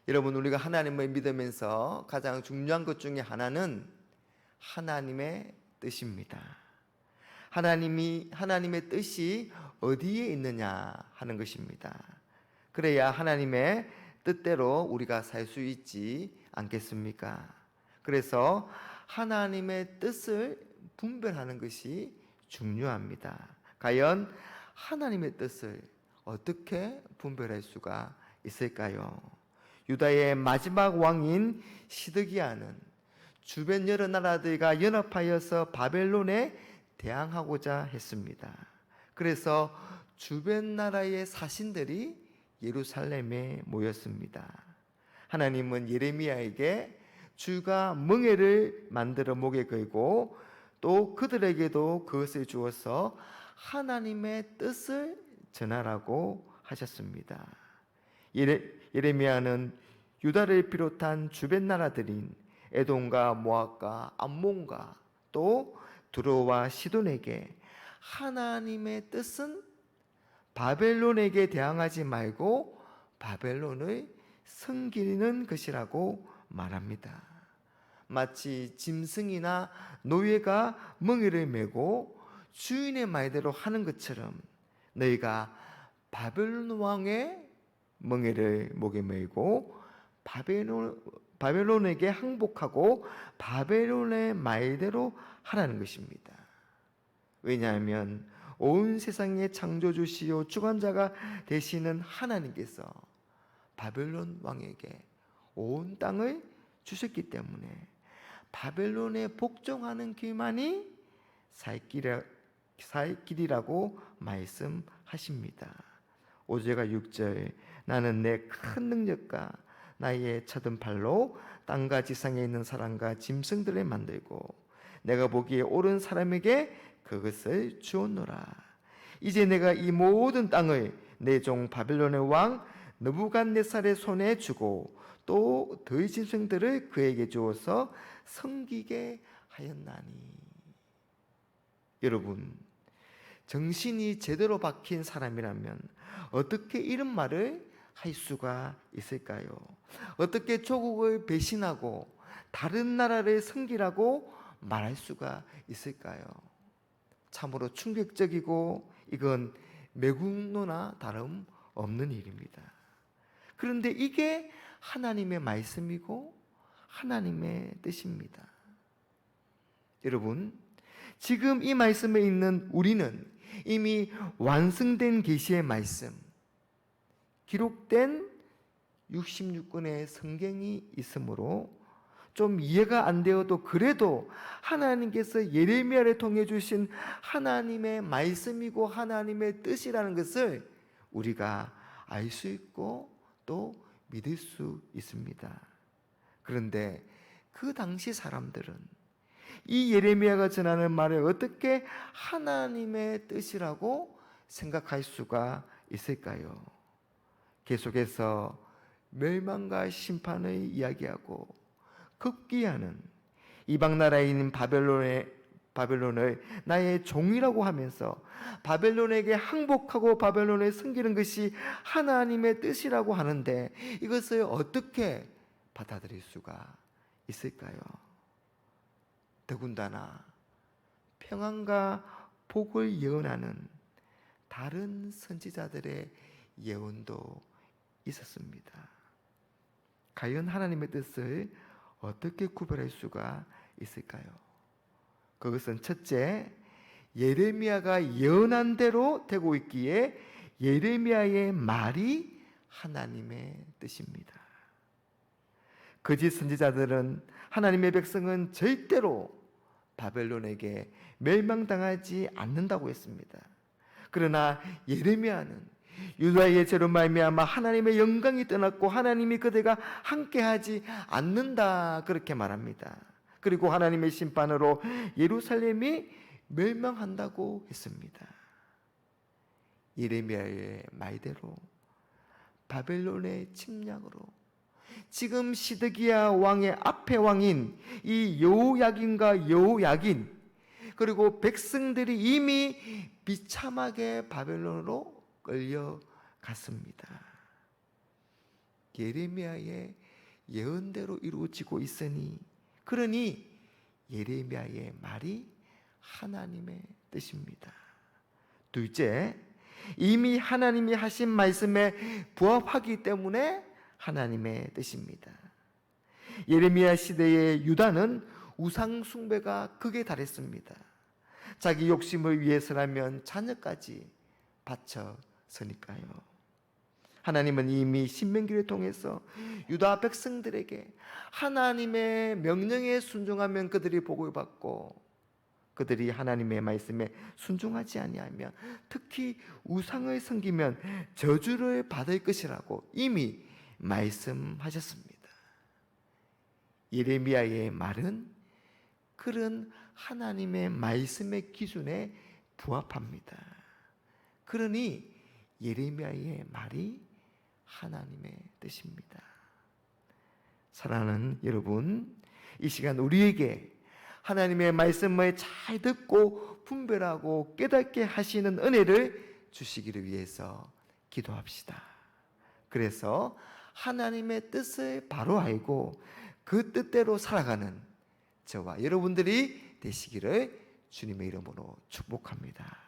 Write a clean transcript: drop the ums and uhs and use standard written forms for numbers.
여러분, 우리가 하나님을 믿으면서 가장 중요한 것 중에 하나는 하나님의 뜻입니다. 하나님의 뜻이 어디에 있느냐 하는 것입니다. 그래야 하나님의 뜻대로 우리가 살 수 있지 않겠습니까? 그래서 하나님의 뜻을 분별하는 것이 중요합니다. 과연 하나님의 뜻을 어떻게 분별할 수가 있을까요? 유다의 마지막 왕인 시드기야는 주변 여러 나라들과 연합하여서 바벨론에 대항하고자 했습니다. 그래서 주변 나라의 사신들이 예루살렘에 모였습니다. 하나님은 예레미야에게 주가 멍에를 만들어 목에 걸고 또 그들에게도 그것을 주어서 하나님의 뜻을 전하라고 하셨습니다. 예레미야는 유다를 비롯한 주변 나라들인 에돔과 모압과 암몬과 또 두로와 시돈에게 하나님의 뜻은 바벨론에게 대항하지 말고 바벨론을 섬기는 것이라고 말합니다. 마치 짐승이나 노예가 멍에를 메고 주인의 말대로 하는 것처럼 너희가 바벨론 왕의 멍에를 목에 메고 바벨론에게 항복하고 바벨론의 말대로 하라는 것입니다. 왜냐하면 온 세상의 창조주시요 주관자가 되시는 하나님께서 바벨론 왕에게 온 땅을 주셨기 때문에 바벨론에 복종하는 길만이 살 길이라고 말씀하십니다. 5절과 6절, 나는 내 큰 능력과 나의 쳐든 팔로 땅과 지상에 있는 사람과 짐승들을 만들고 내가 보기에 옳은 사람에게 그것을 주었노라. 이제 내가 이 모든 땅을 내 종 바벨론의 왕 느부갓네살의 손에 주고 또 그의 짐승들을 그에게 주어서 섬기게 하였나니. 여러분, 정신이 제대로 박힌 사람이라면 어떻게 이런 말을 할 수가 있을까요? 어떻게 조국을 배신하고 다른 나라를 섬기라고 말할 수가 있을까요? 참으로 충격적이고 이건 매국노나 다름없는 일입니다. 그런데 이게 하나님의 말씀이고 하나님의 뜻입니다. 여러분, 지금 이 말씀에 있는 우리는 이미 완성된 계시의 말씀, 기록된 66권의 성경이 있으므로 좀 이해가 안 되어도 그래도 하나님께서 예레미야를 통해 주신 하나님의 말씀이고 하나님의 뜻이라는 것을 우리가 알 수 있고 또 믿을 수 있습니다. 그런데 그 당시 사람들은 이 예레미야가 전하는 말을 어떻게 하나님의 뜻이라고 생각할 수가 있을까요? 계속해서 멸망과 심판을 이야기하고 급기야는 이방 나라에 있는 바벨론을 나의 종이라고 하면서 바벨론에게 항복하고 바벨론을 섬기는 것이 하나님의 뜻이라고 하는데 이것을 어떻게 받아들일 수가 있을까요? 더군다나 평안과 복을 예언하는 다른 선지자들의 예언도 있었습니다. 과연 하나님의 뜻을 어떻게 구별할 수가 있을까요? 그것은 첫째, 예레미야가 예언한 대로 되고 있기에 예레미야의 말이 하나님의 뜻입니다. 거짓 선지자들은 하나님의 백성은 절대로 바벨론에게 멸망당하지 않는다고 했습니다. 그러나 예레미야는 유다의 죄로 말미암아 하나님의 영광이 떠났고 하나님이 그들과 함께하지 않는다 그렇게 말합니다. 그리고 하나님의 심판으로 예루살렘이 멸망한다고 했습니다. 예레미야의 말대로 바벨론의 침략으로 지금 시드기야 왕의 앞에 왕인 이 여호야긴과 여호야긴 그리고 백성들이 이미 비참하게 바벨론으로 끌려갔습니다. 예레미야의 예언대로 이루어지고 있으니, 그러니 예레미야의 말이 하나님의 뜻입니다. 둘째, 이미 하나님이 하신 말씀에 부합하기 때문에 하나님의 뜻입니다. 예레미야 시대의 유다는 우상 숭배가 극에 달했습니다. 자기 욕심을 위해서라면 자녀까지 바쳐서니까요. 하나님은 이미 신명기를 통해서 유다 백성들에게 하나님의 명령에 순종하면 그들이 복을 받고, 그들이 하나님의 말씀에 순종하지 아니하면, 특히 우상을 섬기면 저주를 받을 것이라고 이미 말씀하셨습니다. 예레미야의 말은 그런 하나님의 말씀의 기준에 부합합니다. 그러니 예레미야의 말이 하나님의 뜻입니다. 사랑하는 여러분, 이 시간 우리에게 하나님의 말씀을 잘 듣고 분별하고 깨닫게 하시는 은혜를 주시기를 위해서 기도합시다. 그래서 하나님의 뜻을 바로 알고 그 뜻대로 살아가는 저와 여러분들이 되시기를 주님의 이름으로 축복합니다.